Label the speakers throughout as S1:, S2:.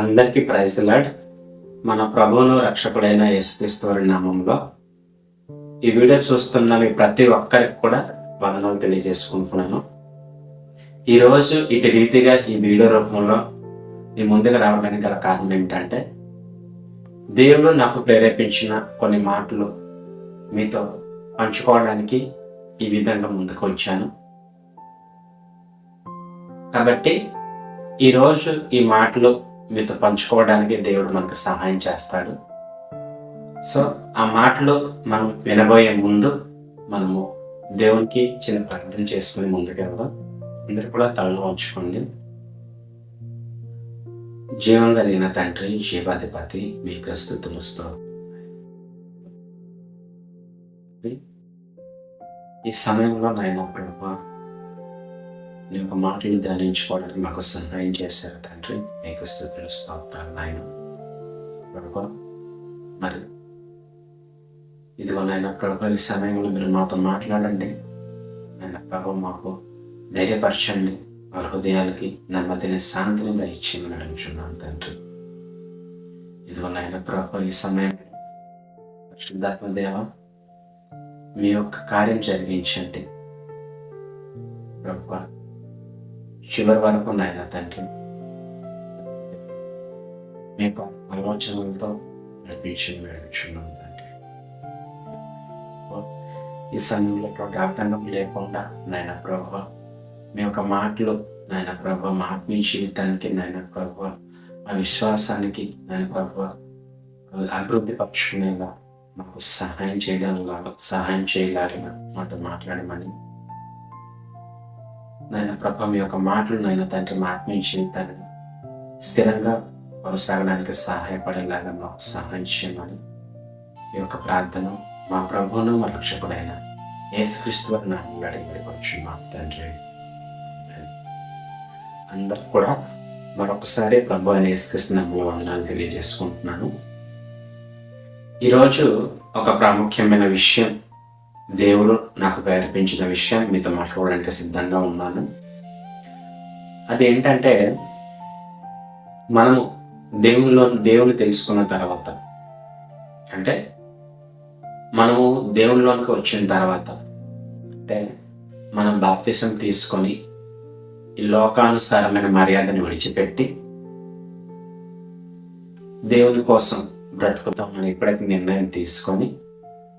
S1: అందరికీ praise lord. మన ప్రభువును రక్షకుడైన యేసుక్రీస్తు వారి నామంలో ఈ వీడియో చూస్తున్న మీ ప్రతి ఒక్కరికి కూడా వందనాలు తెలియజేసుకుంటున్నాను. ఈరోజు ఇటు రీతిగా ఈ వీడియో రూపంలో మీ ముందుకు రావడానికి గల కారణం ఏమిటంటే, దేవుడు నాకు ప్రేరేపించిన కొన్ని మాటలు మీతో పంచుకోవడానికి ఈ విధంగా ముందుకు వచ్చాను. కాబట్టి ఈరోజు ఈ మాటలు మీతో పంచుకోవడానికి దేవుడు మనకు సహాయం చేస్తాడు. సో ఆ మాటలు మనం వినబోయే ముందు మనము దేవునికి చిన్న ప్రార్థన చేసుకుని ముందుకు వెళ్దాం. అందరూ కూడా తలలో ఉంచుకోండి. జీవం కలిగిన తండ్రి, జీవాధిపతి, మీకు స్తుతులు ఈ సమయంలో నాయన ప్రభువా, నీ యొక్క మాటలు ధ్యానించుకోవడానికి మాకు సహాయం చేశారు తండ్రి. మీకు స్తుతులు స్తోత్రాలు నాయన ప్రభువా. మరి ఇదిగో నాయన ప్రభువా, ఈ సమయంలో మీరు మాతో మాట్లాడండి నాయన ప్రభువా. మాకు ధైర్యపరచండి, వారి హృదయాలకి నెమ్మదిని, శాంతిని దయచేయమని అడుగుచున్నాను తండ్రి. ఇదిగో నాయన ప్రభువా, ఈ సమయం పరిశుద్ధాత్మ దేవ మీ యొక్క కార్యం జరిగించండి ప్రభువా. చివరి వరకు నాయన తండ్రి మీ యొక్క ఆలోచనలతో నడిపించమని అడుగుచున్నాను తండ్రి. ఈ సమయంలో ఆటంకం లేకుండా నాయన ప్రభువా, మీ యొక్క మాటలు నాయన ప్రభువా, మా ఆత్మీయ జీవితానికి నాయన ప్రభువా, మా విశ్వాసానికి నాయన ప్రభువా అభివృద్ధి పరుచుకునేలా మాకు సహాయం చేయలాగా మాతో మాట్లాడమని నాయన ప్రభా, మీ యొక్క మాటలు నాయన తండ్రి మా ఆత్మీయ జీవితాన్ని స్థిరంగా కొనసాగడానికి సహాయపడేలాగా మాకు సహాయం చేయమని ఈ యొక్క ప్రార్థన మా ప్రభువును మా రక్షకుడైన యేసుక్రీస్తు వారి నామములో అడిగి మా తండ్రి. అందరూ కూడా మరొకసారి ప్రభు అయిన యేసుక్రీస్తు నామములో వందనాలు తెలియజేసుకుంటున్నాను. ఈరోజు ఒక ప్రాముఖ్యమైన విషయం, దేవుడు నాకు ప్రేరేపించిన విషయం మీతో మాట్లాడడానికి సిద్ధంగా ఉన్నాను. అదేంటంటే, మనము దేవుని తెలుసుకున్న తర్వాత, అంటే మనము దేవునిలోనికి వచ్చిన తర్వాత, అంటే మనం బాప్తిసం తీసుకొని ఈ లోకానుసారమైన మర్యాదను విడిచిపెట్టి దేవుని కోసం బ్రతుకుతామని ఎప్పుడైతే నిర్ణయం తీసుకొని,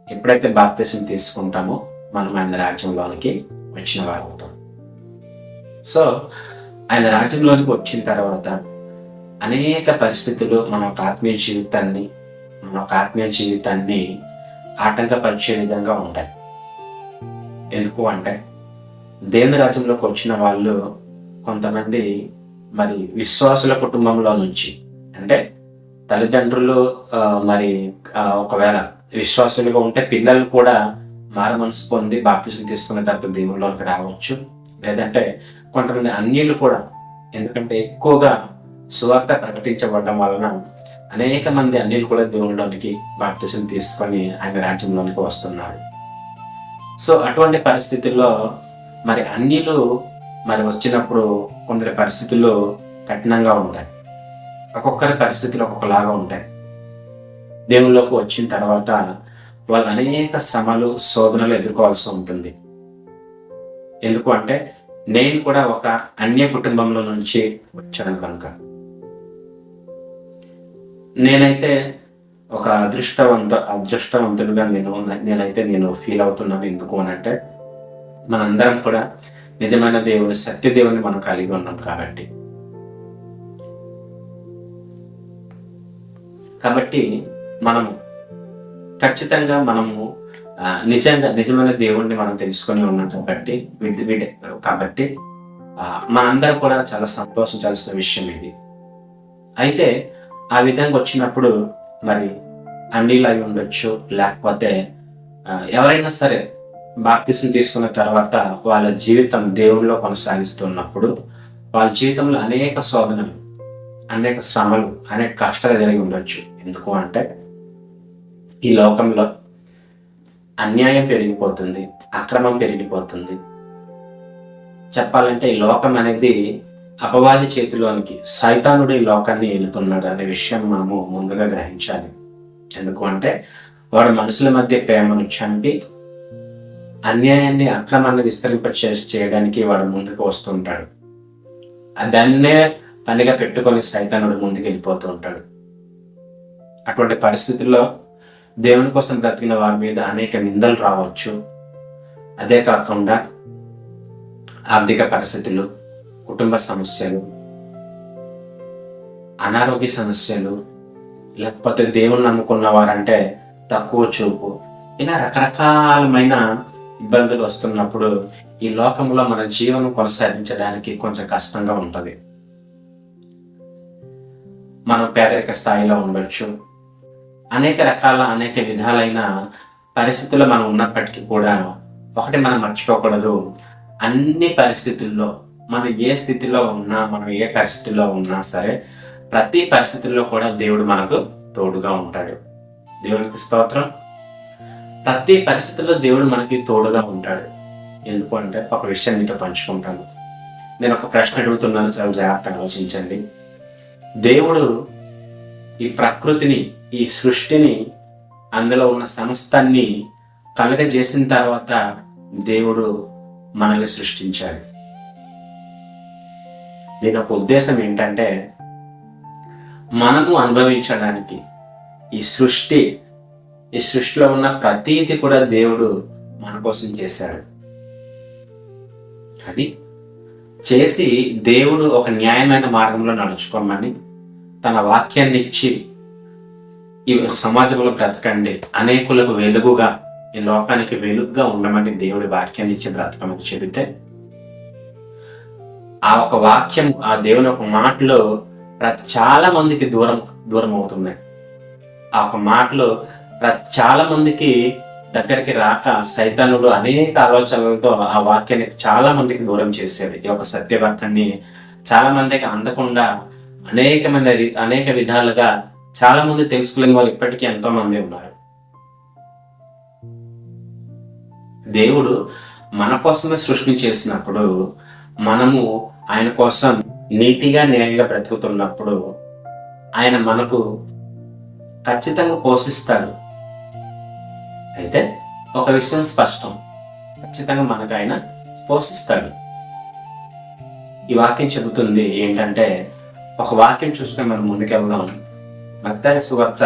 S1: ఎప్పుడైతే బాప్తిసం తీసుకుంటామో మనం ఆయన రాజ్యంలోనికి వచ్చిన వారు అవుతాం. సో ఆయన రాజ్యంలోనికి వచ్చిన తర్వాత అనేక పరిస్థితులు మన ఒక ఆత్మీయ జీవితాన్ని ఆటంకపరిచే విధంగా ఉంటాయి. ఎందుకు అంటే, దేవుని రాజ్యంలోకి వచ్చిన వాళ్ళు కొంతమంది మరి విశ్వాసుల కుటుంబంలో నుంచి, అంటే తల్లిదండ్రులు మరి ఒకవేళ విశ్వాసులుగా ఉంటే పిల్లలు కూడా మారు మనసు పొంది బాప్తిసం తీసుకున్న తర్వాత దేవుళ్ళలోకి రావచ్చు. లేదంటే కొంతమంది అన్యులు కూడా, ఎందుకంటే ఎక్కువగా సువార్త ప్రకటించబడడం వలన అనేక మంది అన్యులు కూడా దేవుళ్ళలోనికి బాప్తిసం తీసుకొని ఆయన రాజ్యంలోనికి వస్తున్నారు. సో అటువంటి పరిస్థితుల్లో మరి అన్యులు మరి వచ్చినప్పుడు కొందరి పరిస్థితులు కఠినంగా ఉంటాయి, ఒక్కొక్కరి పరిస్థితులు ఒక్కొక్కలాగా ఉంటాయి. దేవుళ్ళలోకి వచ్చిన తర్వాత వాళ్ళు అనేక శ్రమలు, శోధనలు ఎదుర్కోవాల్సి ఉంటుంది. ఎందుకు అంటే, నేను కూడా ఒక అన్య కుటుంబంలో నుంచి వచ్చాను కనుక. నేనైతే ఒక అదృష్టవంతుడిగా నేను ఫీల్ అవుతున్నాను. ఎందుకు అని అంటే, మనందరం కూడా నిజమైన దేవుని, సత్య దేవుని మనం కలిగి ఉన్నాం కాబట్టి మనము ఖచ్చితంగా నిజమైన దేవుణ్ణి మనం తెలుసుకొని ఉన్నాం కాబట్టి మనందరం కూడా చాలా సంతోషించాల్సిన విషయం ఇది. అయితే ఆ విధంగా వచ్చినప్పుడు మరి అన్నిలు అయి ఉండొచ్చు, లేకపోతే ఎవరైనా సరే బాప్తిసం తీసుకున్న తర్వాత వాళ్ళ జీవితం దేవునిలో కొనసాగిస్తున్నప్పుడు వాళ్ళ జీవితంలో అనేక శోధనలు, అనేక శ్రమలు, అనేక కష్టాలు జరిగి ఉండొచ్చు. ఎందుకు అంటే, ఈ లోకంలో అన్యాయం పెరిగిపోతుంది, అక్రమం పెరిగిపోతుంది. చెప్పాలంటే ఈ లోకం అనేది అపవాది చేతిలోనికి సైతానుడు ఈ లోకాన్ని ఏలుతున్నాడు అనే విషయం మనము ముందుగా గ్రహించాలి. ఎందుకు అంటే వాడు మనుషుల మధ్య ప్రేమను చంపి అన్యాయాన్ని అక్రమాన్ని చేయడానికి వాడు ముందుకు వస్తుంటాడు. దాన్నే పనిగా పెట్టుకొని సైతానుడు ముందుకు వెళ్ళిపోతూ ఉంటాడు. అటువంటి పరిస్థితుల్లో దేవుని కోసం బ్రతికిన వారి మీద అనేక నిందలు రావచ్చు. అదే కాకుండా ఆర్థిక పరిస్థితులు, కుటుంబ సమస్యలు, అనారోగ్య సమస్యలు, లేకపోతే దేవుని నమ్ముకున్న వారంటే తక్కువ చూపు, ఇలా రకరకాలమైన ఇబ్బందులు వస్తున్నప్పుడు ఈ లోకంలో మన జీవనం కొనసాగించడానికి కొంచెం కష్టంగా ఉంటుంది. మనం పేదరిక స్థాయిలో ఉండొచ్చు. అనేక విధాలైన పరిస్థితుల్లో మనం ఉన్నప్పటికీ కూడా ఒకటి మనం మర్చిపోకూడదు, అన్ని పరిస్థితుల్లో మనం ఏ స్థితిలో ఉన్నా, మనం ఏ పరిస్థితుల్లో ఉన్నా సరే ప్రతి పరిస్థితుల్లో కూడా దేవుడు మనకు తోడుగా ఉంటాడు. దేవునికి స్తోత్రం. ప్రతి పరిస్థితుల్లో దేవుడు మనకి తోడుగా ఉంటాడు. ఎందుకు అంటే ఒక విషయం మీతో పంచుకుంటాను. నేను ఒక ప్రశ్న అడుగుతున్నాను, చాలా జాగ్రత్తగా ఆలోచించండి. దేవుడు ఈ ప్రకృతిని, ఈ సృష్టిని, అందులో ఉన్న సమస్తాన్ని కలగజేసిన తర్వాత దేవుడు మనల్ని సృష్టించాడు. దీని ఒక ఉద్దేశం ఏంటంటే మనము అనుభవించడానికి ఈ సృష్టిలో ఉన్న ప్రతీది కూడా దేవుడు మన కోసం చేశాడు. కానీ చేసి దేవుడు ఒక న్యాయమైన మార్గంలో నడుచుకోమని తన వాక్యాన్ని ఇచ్చి ఈ సమాజంలో బ్రతకండి, అనేకులకు వెలుగుగా, ఈ లోకానికి వెలుగుగా ఉండమని దేవుడి వాక్యాన్ని ఇచ్చి బ్రతకమని చెబితే ఆ ఒక వాక్యం, ఆ దేవుని ఒక మాటలో చాలా మందికి దూరం అవుతున్నాయి. ఆ ఒక మాటలో చాలా మందికి దగ్గరికి రాక సైతానుడు అనేక ఆలోచనలతో ఆ వాక్యాన్ని చాలా మందికి దూరం చేసేది. ఈ యొక్క సత్యవాక్యాన్ని చాలా మందికి అందకుండా అనేక విధాలుగా చాలా మంది తెలుసుకోలేని వాళ్ళు ఇప్పటికీ ఎంతో మంది ఉన్నారు. దేవుడు మన కోసమే సృష్టి చేసినప్పుడు, మనము ఆయన కోసం నీతిగా న్యాయంగా బ్రతుకుతున్నప్పుడు ఆయన మనకు ఖచ్చితంగా పోషిస్తాడు. అయితే ఒక విషయం స్పష్టం, ఖచ్చితంగా మనకు ఆయన పోషిస్తాడు. ఈ వాక్యం చెబుతుంది ఏంటంటే, ఒక వాక్యం చూసుకొని మనం ముందుకెళ్దాం. మత్తయి సువార్త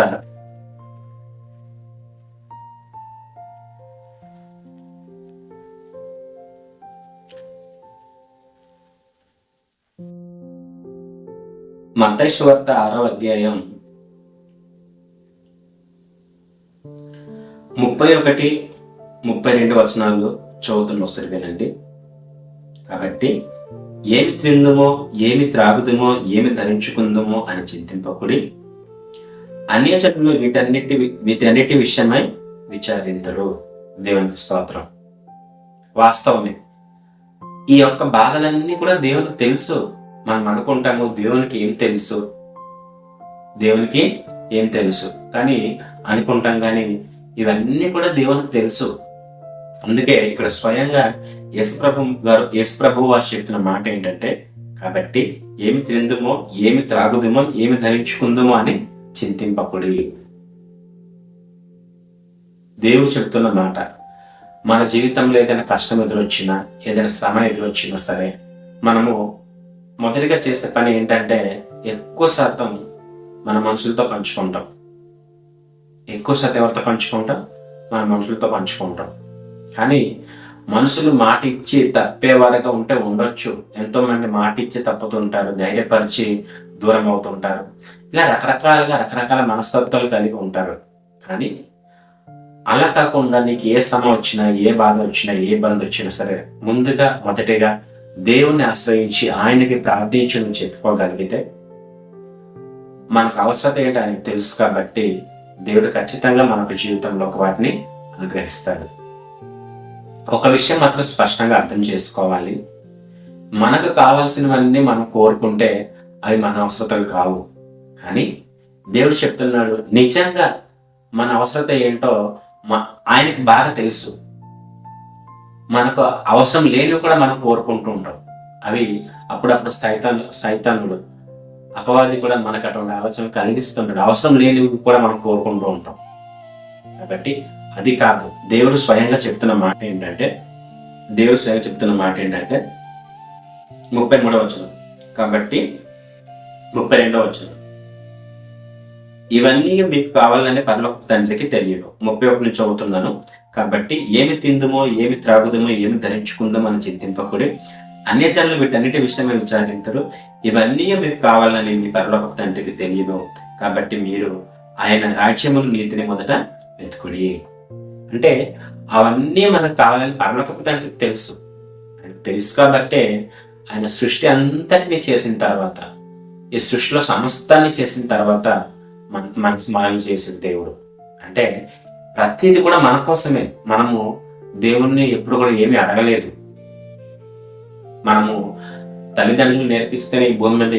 S1: 6వ అధ్యాయం 31-32 వచనాలు చదువుతున్న ఒకసారి వినండి. కాబట్టి ఏమి త్రిందుమో, ఏమి త్రాగుదుమో, ఏమి ధరించుకుందుమో అని చింతింపకుడి, అన్యజనులు వీటన్నిటి విషయమై విచారింతురు. దేవునికి స్తోత్రం. వాస్తవమే, ఈ యొక్క బాధలన్నీ కూడా దేవునికి తెలుసు. మనం అనుకుంటాము దేవునికి ఏం తెలుసు కానీ అనుకుంటాం, కానీ ఇవన్నీ కూడా దేవునికి తెలుసు. అందుకే ఇక్కడ స్వయంగా యేసుప్రభు వారు చెప్తున్న మాట ఏంటంటే, కాబట్టి ఏమి తిందుమో, ఏమి త్రాగుదుమో, ఏమి ధరించుకుందుమో అని చింతింపకుడి. దేవుడు చెప్తున్న మాట. మన జీవితంలో ఏదైనా కష్టం ఎదురొచ్చినా, ఏదైనా శ్రమ ఎదురొచ్చినా సరే, మనము మొదటిగా చేసే పని ఏంటంటే ఎక్కువ శాతం మన మనుషులతో పంచుకుంటాం. ఎవరితో పంచుకుంటాం? మన మనుషులతో పంచుకుంటాం. కానీ మనుషులు మాట ఇచ్చి తప్పేవారుగా ఉంటే ఉండొచ్చు. ఎంతో మంది మాట ఇచ్చి తప్పుతుంటారు, ధైర్యపరిచి దూరం అవుతుంటారు. ఇలా రకరకాల మనస్తత్వాలు కలిగి ఉంటారు. కానీ అలా కాకుండా నీకు ఏ శ్రమ వచ్చినా, ఏ బాధ వచ్చినా, ఏ ఇబ్బంది వచ్చినా సరే, మొదటిగా దేవుణ్ణి ఆశ్రయించి ఆయనకి ప్రార్థించి నువ్వు చెప్పుకోగలిగితే, మనకు అవసరత ఏంటి ఆయనకు తెలుసు కాబట్టి దేవుడు ఖచ్చితంగా మనకు జీవితంలో వాటిని అనుగ్రహిస్తాడు. ఒక విషయం మాత్రం స్పష్టంగా అర్థం చేసుకోవాలి. మనకు కావాల్సినవన్నీ మనం కోరుకుంటే అవి మన అవసరతలు కావు. కానీ దేవుడు చెప్తున్నాడు, నిజంగా మన అవసరత ఏంటో ఆయనకి బాగా తెలుసు. మనకు అవసరం లేని కూడా మనం కోరుకుంటూ ఉంటాం. అవి అప్పుడప్పుడు సైతానుడు అపవాది కూడా మనకు అటువంటి ఆలోచన కలిగిస్తుంటాడు. అవసరం లేనివి కూడా మనం కోరుకుంటూ ఉంటాం. కాబట్టి అది కాదు. దేవుడు స్వయంగా చెప్తున్న మాట ఏంటంటే 33వ వచనం, కాబట్టి 32వ వచనం, ఇవన్నీ మీకు కావాలని పరలోక తండ్రికి తెలియదు. 31 నుంచి చదువుతున్నాను. కాబట్టి ఏమి తిందుమో, ఏమి త్రాగుదమో, ఏమి ధరించుకుందామో అని చింతింపకుడి. అన్యజనులు వీటన్నిటి విషయమే విచారించరు. ఇవన్నీ మీకు కావాలని మీ పరలోక తండ్రికి తెలియదు. కాబట్టి మీరు ఆయన రాజ్యమును, నీతిని మొదట వెతుకుడి. అంటే అవన్నీ మనకు కావాలని పరలోకపు తండ్రికి తెలుసు. తెలుసు కాబట్టే ఆయన సృష్టి అంతటినీ చేసిన తర్వాత, ఈ సృష్టిలో సమస్తాన్ని చేసిన తర్వాత మనల్ని చేసిన దేవుడు. అంటే ప్రతిది కూడా మన కోసమే. మనము దేవుణ్ణి ఎప్పుడు కూడా ఏమీ అడగలేదు. మనము తల్లిదండ్రులు నేర్పిస్తేనే ఈ భూమి మీద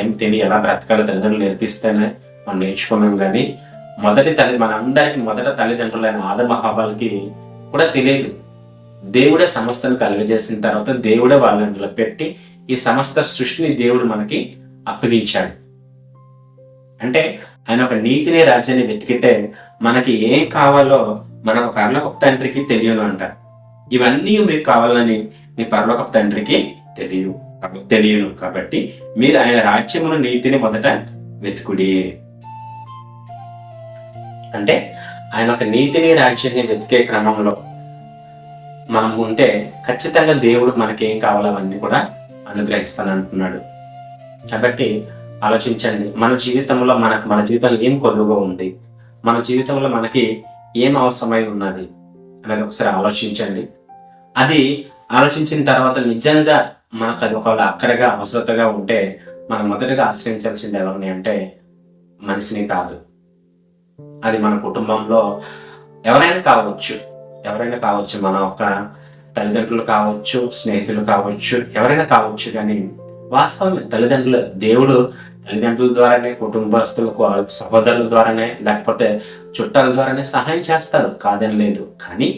S1: ఏం తిని ఎలా బ్రతకాలో తల్లిదండ్రులు నేర్పిస్తేనే మనం నేర్చుకున్నాం. కానీ మనందరికి మొదట తల్లిదండ్రులైన ఆదమ హవ్వలకి కూడా తెలియదు. దేవుడే సమస్తను కలుగజేసిన తర్వాత దేవుడే వాళ్ళని అందులో పెట్టి ఈ సమస్త సృష్టిని దేవుడు మనకి అప్పగించాడు. అంటే ఆయన ఒక నీతిని, రాజ్యాన్ని వెతికితే మనకి ఏం కావాలో మన పరలోకపు తండ్రికి తెలియను అంట. ఇవన్నీ మీకు కావాలని మీ పరలోకపు తండ్రికి తెలియను. కాబట్టి మీరు ఆయన రాజ్యమును, నీతిని మొదట వెతుకుడి. అంటే ఆయన ఒక నీతిని, రాజ్యాన్ని వెతికే క్రమంలో మనం ఉంటే ఖచ్చితంగా దేవుడు మనకేం కావాలో అవన్నీ కూడా అనుగ్రహిస్తానంటున్నాడు. కాబట్టి ఆలోచించండి, మన జీవితంలో మన జీవితంలో ఏం కొలువుగా ఉంది, మన జీవితంలో మనకి ఏం అవసరమై ఉన్నది అనేది ఒకసారి ఆలోచించండి. అది ఆలోచించిన తర్వాత నిజంగా మనకు అది ఒకవేళ అక్కరగా అవసరతగా ఉంటే మనం మొదటగా ఆశ్రయించాల్సింది ఎవరిని అంటే మనిషిని కాదు. అది మన కుటుంబంలో ఎవరైనా కావచ్చు, మన ఒక తల్లిదండ్రులు కావచ్చు, స్నేహితులు కావచ్చు, ఎవరైనా కావచ్చు. కానీ వాస్తవమే దేవుడు తల్లిదండ్రుల ద్వారానే, కుటుంబస్తులకు, సహోదరుల ద్వారానే, లేకపోతే చుట్టాల ద్వారానే సహాయం చేస్తారు, కాదని లేదు. కానీ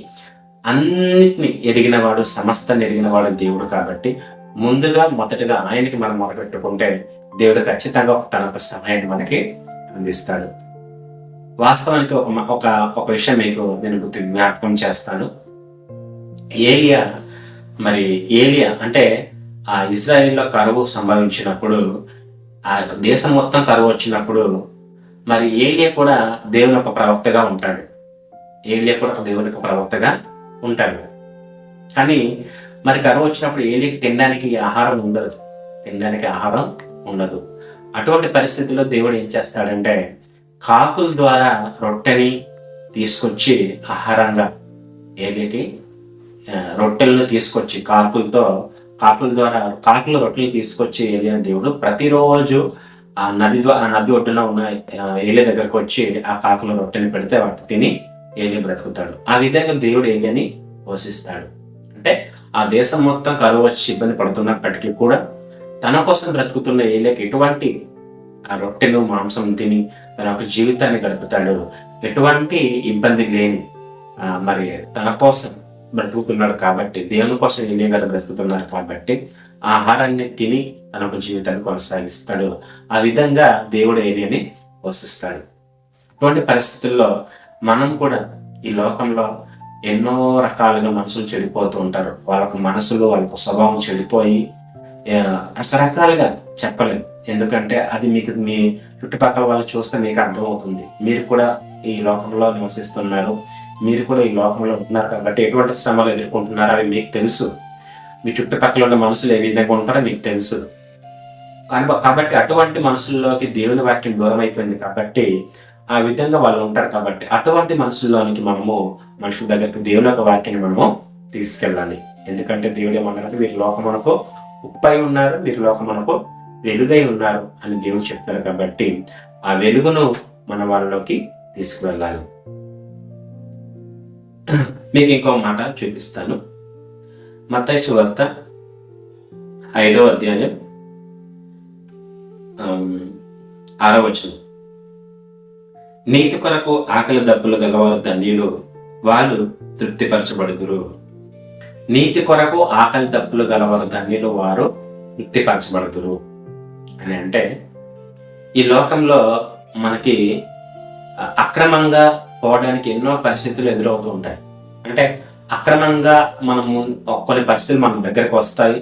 S1: అన్నిటిని ఎరిగినవాడు, సమస్తాన్ని ఎరిగినవాడు దేవుడు. కాబట్టి మొదటగా ఆయనకి మనం మొదలుపెట్టుకుంటే దేవుడు ఖచ్చితంగా తన యొక్క సహాయాన్ని మనకి అందిస్తాడు. వాస్తవానికి ఒక విషయం మీకు నేను జ్ఞాపకం చేస్తాను. ఏలియా అంటే ఆ ఇజ్రాయిల్లో కరువు సంభవించినప్పుడు, ఆ దేశం మొత్తం కరువు వచ్చినప్పుడు మరి ఏలియా కూడా దేవుని ఒక ప్రవక్తగా ఉంటాడు. కానీ మరి కరువు వచ్చినప్పుడు ఏలియాకి తినడానికి ఆహారం ఉండదు. అటువంటి పరిస్థితుల్లో దేవుడు ఏం చేస్తాడంటే కాకుల ద్వారా రొట్టెని తీసుకొచ్చి ఆహారంగా ఏలియాకి రొట్టెలను తీసుకొచ్చి కాకుల రొట్టెలు తీసుకొచ్చి ఏలియా దేవుడు ప్రతిరోజు ఆ నది ఒడ్డున ఉన్న ఏలియా దగ్గరకు వచ్చి ఆ కాకుల రొట్టెని పెడితే వాటి తిని ఏలియా బ్రతుకుతాడు. ఆ విధంగా దేవుడు ఏలియాని పోషిస్తాడు. అంటే ఆ దేశం మొత్తం కరువు వచ్చి ఇబ్బంది పడుతున్నప్పటికీ కూడా తన కోసం బ్రతుకుతున్న ఏలియాకి ఎటువంటి ఆ రొట్టెను, మాంసం తిని తన యొక్క జీవితాన్ని గడుపుతాడు. ఎటువంటి ఇబ్బంది లేని మరి తన కోసం బ్రతుకుతున్నాడు కాబట్టి, దేవుని కోసం ఏలియా గారు బ్రతుకుతున్నారు కాబట్టి ఆహారాన్ని తిని తన యొక్క జీవితాన్ని కొనసాగిస్తాడు. ఆ విధంగా దేవుడు ఏలియాని పోషిస్తాడు. అటువంటి పరిస్థితుల్లో మనం కూడా ఈ లోకంలో ఎన్నో రకాలుగా మనుషులు చెడిపోతూ ఉంటారు. వాళ్ళకు వాళ్ళకు స్వభావం చెడిపోయి రకరకాలుగా చెప్పలేము. ఎందుకంటే అది మీకు మీ చుట్టుపక్కల వాళ్ళు చూస్తే మీకు అర్థమవుతుంది. మీరు కూడా ఈ లోకంలో నివసిస్తున్నారు, మీరు కూడా ఈ లోకంలో ఉంటున్నారు కాబట్టి ఎటువంటి శ్రమలు ఎదుర్కొంటున్నారో అవి మీకు తెలుసు. మీ చుట్టుపక్కల ఉన్న మనుషులు ఏ విధంగా ఉంటారో మీకు తెలుసు. కాబట్టి అటువంటి మనుషుల్లోకి దేవుని వాక్యం దూరం అయిపోయింది కాబట్టి ఆ విధంగా వాళ్ళు ఉంటారు. కాబట్టి అటువంటి మనుషుల్లోనికి మనుషుల దగ్గరికి దేవుని యొక్క వాక్యాన్ని మనము తీసుకెళ్ళాలి. ఎందుకంటే దేవుడు ఏమన్నారంటే వీరి లోకమునకు ఉప్పై ఉన్నారు, వీరి లోకమునకు వెలుగై ఉన్నారు అని దేవుడు చెప్తారు. కాబట్టి ఆ వెలుగును మన వాళ్ళలోకి తీసుకువెళ్ళాలి. మీకు ఇంకో మాట చూపిస్తాను. మత్తయి సువార్త 5వ అధ్యాయం 6వ వచనం, నీతి కొరకు ఆకలి దప్పులు గలవారు ధన్యులు, వాళ్ళు తృప్తిపరచబడుదురు. నీతి కొరకు ఆకలి దప్పులు గలవారు ధన్యులు, వారు తృప్తిపరచబడుదురు అని. అంటే ఈ లోకంలో మనకి అక్రమంగా పోవడానికి ఎన్నో పరిస్థితులు ఎదురవుతూ ఉంటాయి. అంటే అక్రమంగా మనము కొన్ని పరిస్థితులు మన దగ్గరకు వస్తాయి.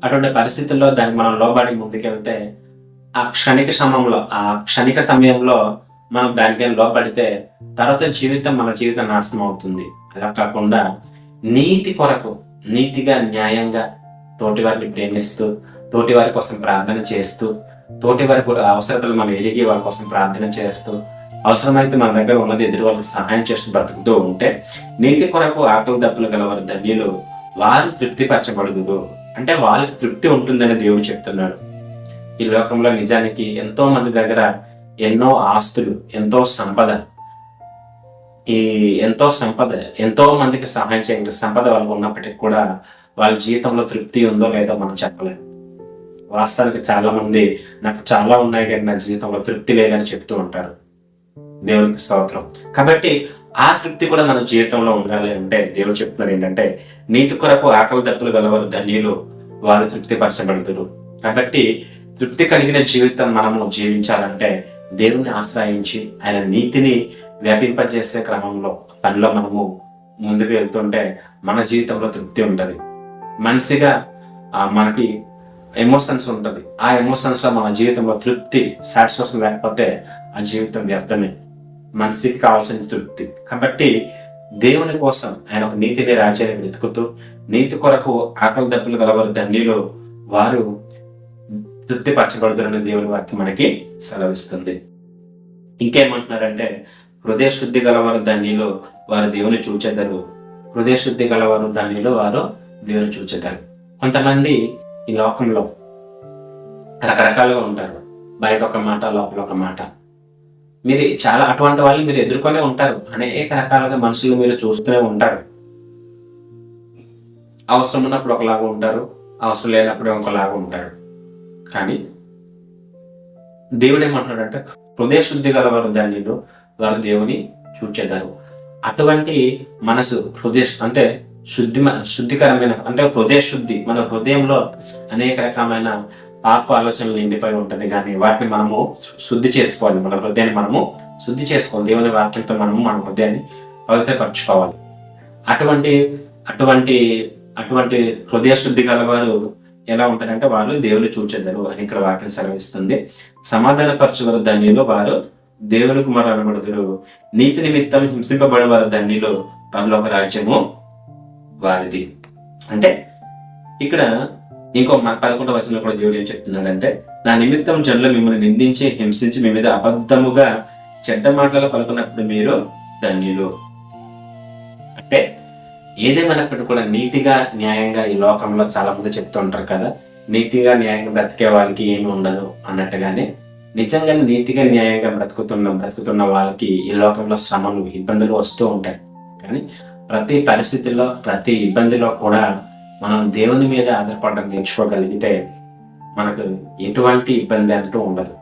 S1: అటువంటి పరిస్థితుల్లో దానికి మనం లోబడి ముందుకెళ్తే ఆ క్షణిక సమయంలో మనం దానికి లోబడితే తర్వాత మన జీవితం నాశనం అవుతుంది. అలా కాకుండా నీతి కొరకు నీతిగా, న్యాయంగా తోటి వారిని ప్రేమిస్తూ, తోటి వారి కోసం ప్రార్థన చేస్తూ, తోటి వారి అవసరతలు మనం ఎరిగి వాళ్ళ కోసం ప్రార్థన చేస్తూ, అవసరమైతే మన దగ్గర ఉన్నది ఎదురు వాళ్ళకి సహాయం చేస్తూ బ్రతుకుతూ ఉంటే నీతి కొరకు ఆకలి దప్పులు గలవారు ధన్యులు, వారు తృప్తిపరచబడుదురు. అంటే వాళ్ళకి తృప్తి ఉంటుందని దేవుడు చెప్తున్నాడు. ఈ లోకంలో నిజానికి ఎంతో మంది దగ్గర ఎన్నో ఆస్తులు, ఎంతో సంపద ఎంతో మందికి సహాయం చేయగలిగే సంపద వాళ్ళకు ఉన్నప్పటికీ కూడా వాళ్ళ జీవితంలో తృప్తి ఉందో లేదో మనం చెప్పలేము. వాస్తవానికి చాలా మంది నాకు చాలా ఉన్నాయి కానీ నా జీవితంలో తృప్తి లేదని చెప్తూ ఉంటారు. దేవునికి స్తోత్రం. కాబట్టి ఆ తృప్తి కూడా మన జీవితంలో ఉండాలి అంటే దేవుడు చెప్తున్నారు ఏంటంటే నీతి కొరకు ఆకలి దప్పులు గలవారు ధన్యులు, వారు తృప్తిపరచబడుదురు. కాబట్టి తృప్తి కలిగిన జీవితం మనము జీవించాలంటే దేవుని ఆశ్రయించి ఆయన నీతిని వ్యాపింపజేసే క్రమంలో పనిలో మనము ముందుకు వెళ్తుంటే మన జీవితంలో తృప్తి ఉంటుంది. మనిషిగా మనకి ఎమోషన్స్ ఉంటుంది. ఆ ఎమోషన్స్ లో మన జీవితంలో తృప్తి, సాటిస్ఫాక్షన్ లేకపోతే ఆ జీవితం వ్యర్థమే. మనిషికి కావాల్సిన తృప్తి. కాబట్టి దేవుని కోసం ఆయన ఒక నీతిని రాజ్యాన్ని వెతుకుతూ నీతి కొరకు ఆకలి దప్పులు గలవారు ధన్యులు, వారు తృప్తిపరచబడుతున్న దేవుని వాక్యం మనకి సెలవిస్తుంది. ఇంకేమంటున్నారంటే హృదయ శుద్ధి గలవారు ధన్యులు, వారు దేవుని చూచెదరు. హృదయ శుద్ధి గలవారు ధన్యులు, వారు దేవుని చూచెదరు. కొంతమంది ఈ లోకంలో రకరకాలుగా ఉంటారు. బయట ఒక మాట, లోపల ఒక మాట. మీరు చాలా అటువంటి వాళ్ళు మీరు ఎదుర్కొనే ఉంటారు. అనేక రకాలుగా మనుషులు మీరు చూస్తూనే ఉంటారు. అవసరం ఉన్నప్పుడు ఒకలాగా ఉంటారు, అవసరం లేనప్పుడు ఇంకోలాగా ఉంటారు. కానీ దేవుడు ఏమంటున్నాడంటే హృదయ శుద్ధి గలవారు ధన్యులు, వారు దేవుని చూచెదరు. అటువంటి మనసు అంటే శుద్ధికరమైన అంటే హృదయ శుద్ధి. మన హృదయంలో అనేక రకమైన పాప ఆలోచనలు నిండిపోయి ఉంటుంది. కానీ వాటిని మనము శుద్ధి చేసుకోవాలి. మన హృదయాన్ని మనము శుద్ధి చేసుకోవాలి. దేవుని వాక్యంతో మనము మన హృదయాన్ని పవిత్రపరచుకోవాలి. అటువంటి హృదయ శుద్ధి గలవారు ఎలా ఉంటారంటే వాళ్ళు దేవుని చూచెదరు అని ఇక్కడ వాక్యం సెలవిస్తుంది. సమాధానపరచువారు ధన్యులు, వారు దేవుని కుమారు అనబడుదురు. నీతి నిమిత్తం హింసింపబడే వారు ధన్యులు, పరలోక రాజ్యము వారిది. అంటే ఇక్కడ ఇంకో 11వ వచనంలో కూడా దేవుడు ఏం చెప్తున్నాడంటే నా నిమిత్తం జనులు మిమ్మల్ని నిందించి హింసించి మీ మీద అబద్ధముగా చెడ్డ మాటలు పలుకున్నప్పుడు మీరు ధన్యులు. అంటే ఏదేమైనప్పటికీ కూడా నీతిగా, న్యాయంగా ఈ లోకంలో చాలా మంది చెప్తూ ఉంటారు కదా, నీతిగా న్యాయంగా బ్రతికే వాళ్ళకి ఏమి ఉండదు అన్నట్టుగానే నిజంగా నీతిగా న్యాయంగా బ్రతుకుతున్న వాళ్ళకి ఈ లోకంలో శ్రమలు, ఇబ్బందులు వస్తూ ఉంటాయి. కానీ ప్రతి పరిస్థితుల్లో, ప్రతి ఇబ్బందిలో కూడా మనం దేవుని మీద ఆధారపడడం నేర్చుకోగలిగితే మనకు ఎటువంటి ఇబ్బంది అంటూ ఉండదు.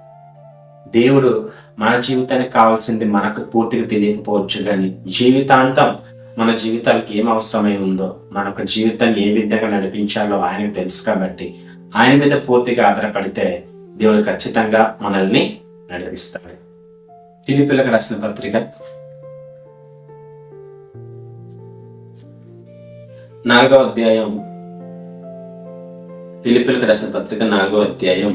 S1: దేవుడు మన జీవితానికి కావాల్సింది మనకు పూర్తిగా తెలియకపోవచ్చు, కానీ జీవితాంతం మన జీవితాలకు ఏం అవసరమై ఉందో, మన యొక్క జీవితాన్ని ఏ విధంగా నడిపించాలో ఆయనకు తెలుసు. కాబట్టి ఆయన మీద పూర్తిగా ఆధారపడితే దేవుడు ఖచ్చితంగా మనల్ని నడిపిస్తాడు. ఫిలిప్పీయులకు రాసిన పత్రిక 4వ అధ్యాయం, ఫిలిప్పీయులకు రాసిన పత్రిక 4వ అధ్యాయం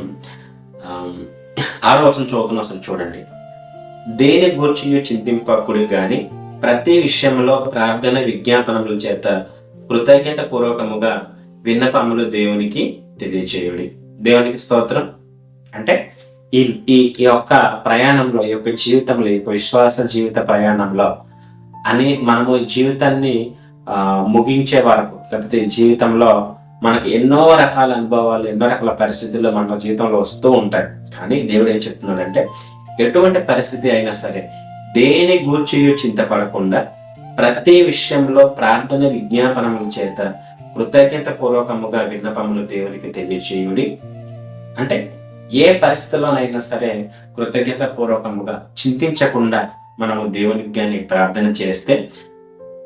S1: 6వ వచనం చదువుతున్న అసలు చూడండి. దేని గూర్చి చింతింపకుడి గాని ప్రతి విషయంలో ప్రార్థన విజ్ఞాపనముల చేత కృతజ్ఞత పూర్వకముగా విన్నపములు దేవునికి తెలియజేయుడి. దేవునికి స్తోత్రం. అంటే ఈ యొక్క ప్రయాణంలో, ఈ యొక్క జీవితంలో, ఈ యొక్క విశ్వాస జీవిత ప్రయాణంలో మనము జీవితాన్ని ముగించే వరకు, లేకపోతే జీవితంలో మనకి ఎన్నో రకాల అనుభవాలు, ఎన్నో రకాల పరిస్థితుల్లో మన జీవితంలో వస్తూ ఉంటాయి. కానీ దేవుడు ఏం చెప్తున్నాడంటే ఎటువంటి పరిస్థితి అయినా సరే దేని గూర్చి చింతపడకుండా ప్రతి విషయంలో ప్రార్థన విజ్ఞాపనముల చేత కృతజ్ఞత పూర్వకముగా విన్నపములు దేవునికి తెలియజేయుడి. అంటే ఏ పరిస్థితుల్లోనైనా సరే కృతజ్ఞత పూర్వకముగా చింతించకుండా మనము దేవునికి కానీ ప్రార్థన చేస్తే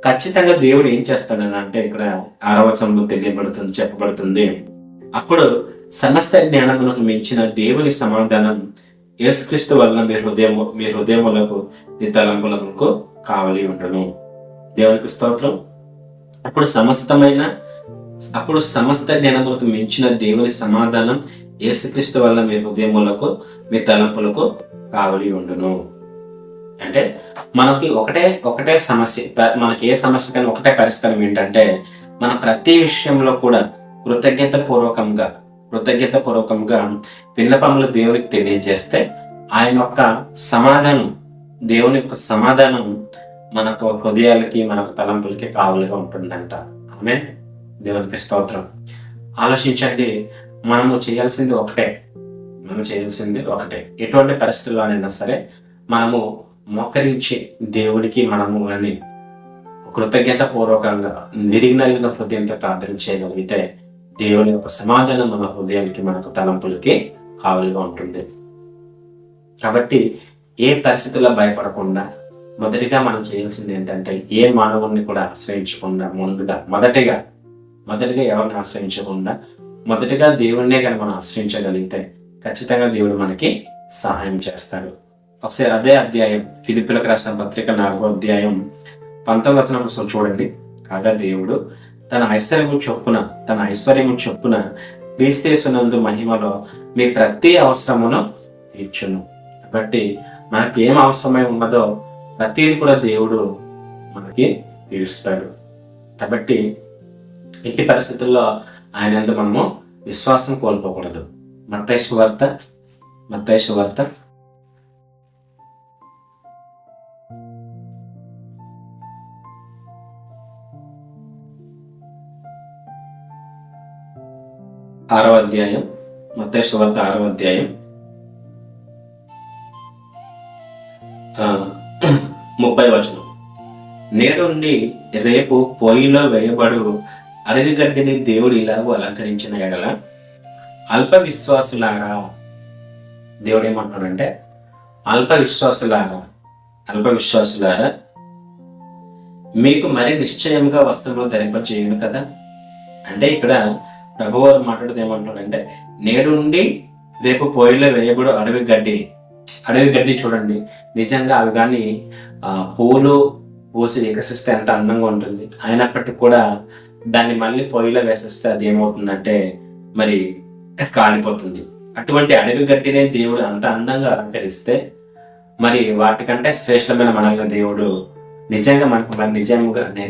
S1: ఖచ్చితంగా దేవుడు ఏం చేస్తాడని అంటే ఇక్కడ 6వ వచనంలో చెప్పబడుతుంది. అప్పుడు సమస్త జ్ఞానమునకు మించిన దేవుని సమాధానం యేసుక్రీస్తు వలన మీ హృదయములకు మీ తలంపులకు కావలి ఉండును. దేవునికి స్తోత్రం. అప్పుడు సమస్త జ్ఞానములకు మించిన దేవుని సమాధానం యేసుక్రీస్తు వలన మీ హృదయములకు మీ తలంపులకు కావలి ఉండును. అంటే మనకి ఒకటే సమస్య, మనకి ఏ సమస్య కానీ ఒకటే పరిష్కారం ఏంటంటే మన ప్రతి విషయంలో కూడా కృతజ్ఞత పూర్వకంగా విన్నపములు దేవునికి తెలియజేస్తే ఆయన యొక్క సమాధానం, దేవుని యొక్క సమాధానం మనకు హృదయాలకి మనకు తలంపులకి కావలిగా ఉంటుందంట. ఆమేన్. దేవునికి స్తోత్రం. ఆలోచించండి, మనము చేయాల్సింది ఒకటే. ఎటువంటి పరిస్థితుల్లోనైనా సరే మనము మోకరించి దేవుడికి మనము అని కృతజ్ఞత పూర్వకంగా విరిగినలిగిన హృదయంతో ప్రార్థన చేయగలిగితే దేవుని యొక్క సమాధానం మన హృదయానికి మనకు తలంపులకి కావలిగా ఉంటుంది. కాబట్టి ఏ పరిస్థితుల్లో భయపడకుండా మొదటిగా మనం చేయాల్సింది ఏంటంటే ఏ మానవుడిని కూడా ఆశ్రయించకుండా మొదటిగా ఎవరిని ఆశ్రయించకుండా మొదటిగా దేవుణ్ణే కనుక మనం ఆశ్రయించగలిగితే ఖచ్చితంగా దేవుడు మనకి సహాయం చేస్తాడు. ఒకసారి అదే అధ్యాయం, ఫిలిప్పీయులకు రాసిన పత్రిక 4వ అధ్యాయం 19వ వచనం చూడండి. కాగా దేవుడు తన ఐశ్వర్యము చొప్పున క్రీస్తు మహిమలో మీ ప్రతి అవసరమును తీర్చును. కాబట్టి మనకి ఏం అవసరమై ఉన్నదో ప్రతిది కూడా దేవుడు మనకి తీరుస్తాడు. కాబట్టి ఎట్టి పరిస్థితుల్లో ఆయన యందు మనము విశ్వాసం కోల్పోకూడదు. మత్తయి సువార్త 6వ అధ్యాయం, మత్తయి సువార్త 6వ అధ్యాయం 30వ వచనం. నేడుండి రేపు పొయ్యిలో వేయబడు అడవి గడ్డిని దేవుడు ఇలాగూ అలంకరించిన ఎడల అల్ప విశ్వాసులారా, దేవుడు ఏమంటున్నాడంటే అల్ప విశ్వాసులారా మీకు మరి నిశ్చయంగా వస్త్రములు ధరింపచేయును కదా. అంటే ఇక్కడ ప్రభువారు మాట్లాడుతూ ఏమంటాడంటే నేడుండి రేపు పొయ్యిలో వేయబడు అడవి గడ్డి చూడండి, నిజంగా అవి కానీ పూలు పూసి వికసిస్తే ఎంత అందంగా ఉంటుంది. అయినప్పటికీ కూడా దాన్ని మళ్ళీ పొయ్యిలో వేసేస్తే అది ఏమవుతుందంటే మరి కాలిపోతుంది. అటువంటి అడవి గడ్డినే దేవుడు అంత అందంగా అలంకరిస్తే మరి వాటికంటే శ్రేష్టమైన మనల్ని దేవుడు నిజంగా మనకు మరి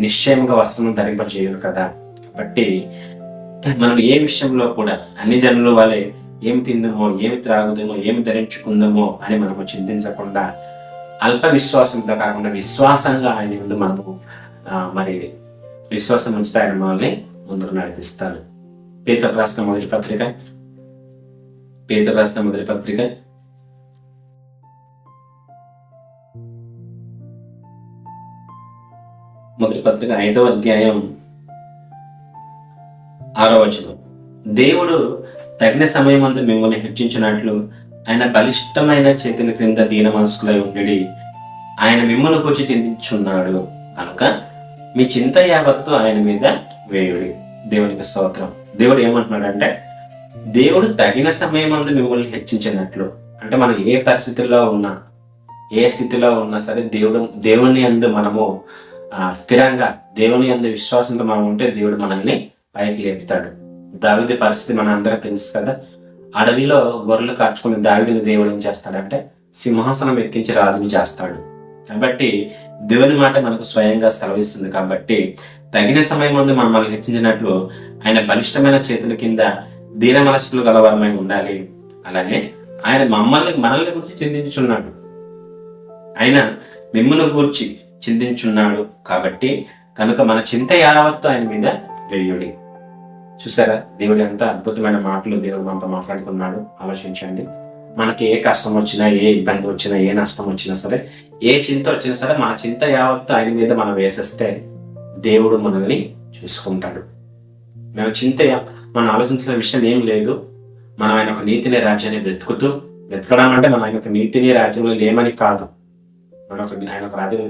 S1: నిశ్చయంగా వస్త్రం ధరింపజేయను కదా. కాబట్టి మనం ఏ విషయంలో కూడా అన్ని జనుల వలె ఏమి తిందుమో, ఏమి త్రాగుదామో, ఏమి ధరించుకుందామో అని మనము చింతించకుండా అల్ప విశ్వాసంతో కాకుండా విశ్వాసంగా ఆయన ముందు మనము మరి విశ్వాసం ఉంచితే ఆయన మనల్ని ముందుకు నడిపిస్తాడు. పేతురు రాసిన మొదటి పత్రిక మొదటి పత్రిక 5వ అధ్యాయం 6వ వచనం. దేవుడు తగిన సమయమందు మిమ్మల్ని హెచ్చించినట్లు ఆయన బలిష్టమైన చేతుల క్రింద దీన మనస్కులై ఉండి ఆయన మిమ్మల్ని కూర్చి చింతించున్నాడు కనుక మీ చింత యావత్తు ఆయన మీద వేయుడి. దేవునికి స్తోత్రం. దేవుడు ఏమంటున్నాడంటే దేవుడు తగిన సమయమందు మిమ్మల్ని హెచ్చించినట్లు, అంటే మనం ఏ పరిస్థితుల్లో ఉన్నా ఏ స్థితిలో ఉన్నా సరే దేవుని యందు మనము స్థిరంగా దేవుని యందు విశ్వాసంతో మనం ఉంటే దేవుడు మనల్ని పైకి లేపుతాడు. దావీదు పరిస్థితి మన అందరూ తెలుసు కదా. అడవిలో గొర్రెలు కాచుకుని దావీదుని దేవుడు ఏం చేస్తాడంటే సింహాసనం ఎక్కించి రాజుని చేస్తాడు. కాబట్టి దేవుని మాట మనకు స్వయంగా సెలవిస్తుంది. కాబట్టి తగిన సమయం ముందు మనల్ని హెచ్చించినట్లు ఆయన బలిష్టమైన చేతుల కింద దీన మనస్కులు గలవారమై ఉండాలి. అలానే ఆయన మనల్ని గురించి చింతించున్నాడు, ఆయన మిమ్మును గూర్చి చింతించున్నాడు. కాబట్టి కనుక మన చింత యావత్తు ఆయన మీద వేయుడి. చూసారా దేవుడు ఎంత అద్భుతమైన మాటలు దేవుడు మనతో మాట్లాడుకున్నాడు. ఆలోచించండి. మనకి ఏ కష్టం వచ్చినా, ఏ ఇబ్బంది వచ్చినా, ఏ నష్టం వచ్చినా సరే, ఏ చింత వచ్చినా సరే మన చింత యావత్తు ఆయన మీద మనం వేసేస్తే దేవుడు మనల్ని చూసుకుంటాడు. మనం ఆలోచించిన విషయం ఏం లేదు. మనం ఆయన ఒక నీతిని రాజ్యాన్ని వెతకడం అంటే మనం ఆయన ఒక నీతిని రాజ్యంలో లేమని కాదు. ఆయన ఒక రాజ్యం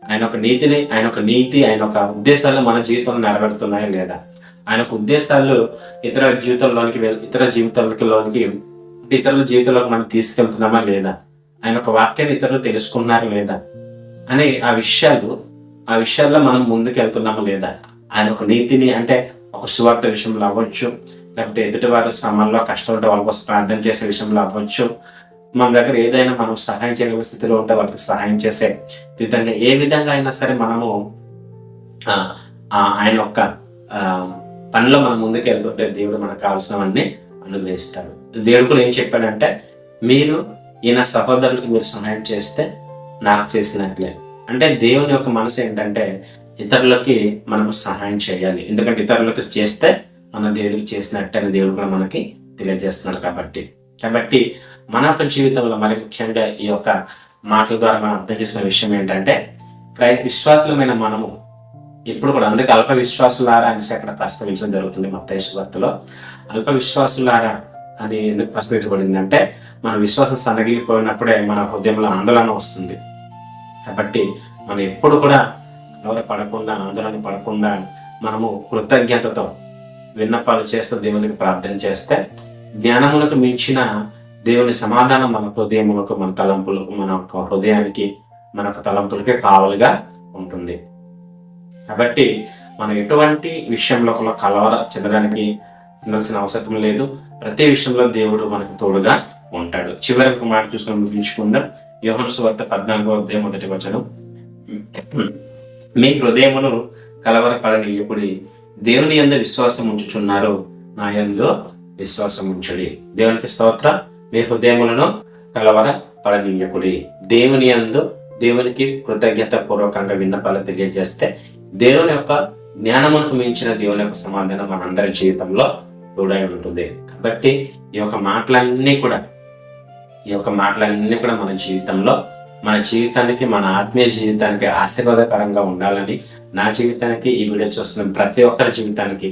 S1: ఆయన ఒక నీతి, ఆయన ఒక ఉద్దేశాలు మన జీవితంలో నెరవేరుతున్నాయా లేదా, ఆయన ఒక ఉద్దేశాలు ఇతరుల జీవితంలోకి ఇతరుల మనం తీసుకెళ్తున్నామా లేదా, ఆయన ఒక వాక్యాన్ని ఇతరులు తెలుసుకున్నారా లేదా అని ఆ విషయాల్లో మనం ముందుకు వెళ్తున్నామా లేదా, ఆయన ఒక నీతిని అంటే ఒక సువార్త విషయంలో అవ్వచ్చు, లేకపోతే ఎదుటివారు శ్రమంలో కష్టం ఉంటే వాళ్ళ కోసం ప్రార్థన చేసే విషయంలో అవ్వచ్చు, మన దగ్గర ఏదైనా మనం సహాయం చేయగలిగే స్థితిలో ఉంటే వాళ్ళకి సహాయం చేసే విధంగా ఏ విధంగా అయినా సరే మనము ఆయన యొక్క పనిలో మనం ముందుకు వెళ్తుంటే దేవుడు మనకు కావాల్సినవన్నీ అనుగ్రహిస్తాడు. దేవుడు కూడా ఏం చెప్పాడంటే, మీరు ఈయన సహోదరులకు మీరు సహాయం చేస్తే నాకు చేసినట్లే. అంటే దేవుని యొక్క మనసు ఏంటంటే ఇతరులకి మనము సహాయం చేయాలి, ఎందుకంటే ఇతరులకు చేస్తే మనం దేవుడికి చేసినట్టు అని దేవుడు కూడా మనకి తెలియజేస్తున్నాడు. కాబట్టి మన యొక్క జీవితంలో మరి ముఖ్యంగా ఈ యొక్క మాటల ద్వారా మనం అర్థం చేసిన విషయం ఏంటంటే, విశ్వాసులమైన మనము ఇప్పుడు కూడా, అందుకే అల్ప విశ్వాసులారా అనేసి అక్కడ ప్రస్తావించడం జరుగుతుంది మత్తయి సువార్తలో. అల్ప విశ్వాసులారా అని ఎందుకు ప్రస్తావించబడింది అంటే, మన విశ్వాసం సన్నగిలిపోయినప్పుడే మన హృదయంలో ఆందోళన వస్తుంది. కాబట్టి మనం ఎప్పుడు కూడా ఆందోళన పడకుండా మనము కృతజ్ఞతతో విన్నపాలు చేస్తూ దేవునికి ప్రార్థన చేస్తే జ్ఞానములకు మించిన దేవుని సమాధానం మన హృదయములకు, మన తలంపులకు, మన యొక్క హృదయానికి, మన యొక్క తలంపులకే కావలుగా ఉంటుంది. కాబట్టి మనం ఎటువంటి విషయంలో కలవర చెందడానికి ఉండాల్సిన అవసరం లేదు. ప్రతి విషయంలో దేవుడు మనకు తోడుగా ఉంటాడు. చివరికి మాట చూసుకొని ముగించుకుందాం. యోహాను సువార్త 14వ అధ్యాయం 1వ వచనం, మీ హృదయమును కలవరపడనీయకుడి, దేవుని యందు విశ్వాసం ఉంచుచున్నారు, నా యందు విశ్వాసం ఉంచుడి. దేవునికి స్తోత్రం. మీ హృదయములను కలవరపడనీయకుడి. దేవునికి కృతజ్ఞత పూర్వకంగా విన్నపాలు తెలియజేస్తే దేవుని యొక్క జ్ఞానమునకు మించిన దేవుని యొక్క సమాధానం మనందరి జీవితంలో తోడై ఉంటుంది. కాబట్టి ఈ యొక్క మాటలన్నీ కూడా మన జీవితానికి, మన ఆత్మీయ జీవితానికి ఆశీర్వాదకరంగా ఉండాలని, నా జీవితానికి, ఈ వీడియో చూస్తున్న ప్రతి ఒక్కరి జీవితానికి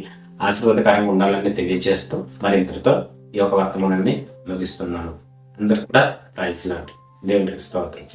S1: ఆశీర్వాదకరంగా ఉండాలని తెలియజేస్తూ మరి ఇంతటితో ఈ యొక్క వర్తమానాన్ని ముగిస్తున్నాను. అందరూ కూడా ప్రైజ్ లార్డ్. దేవునికి స్తోత్రం.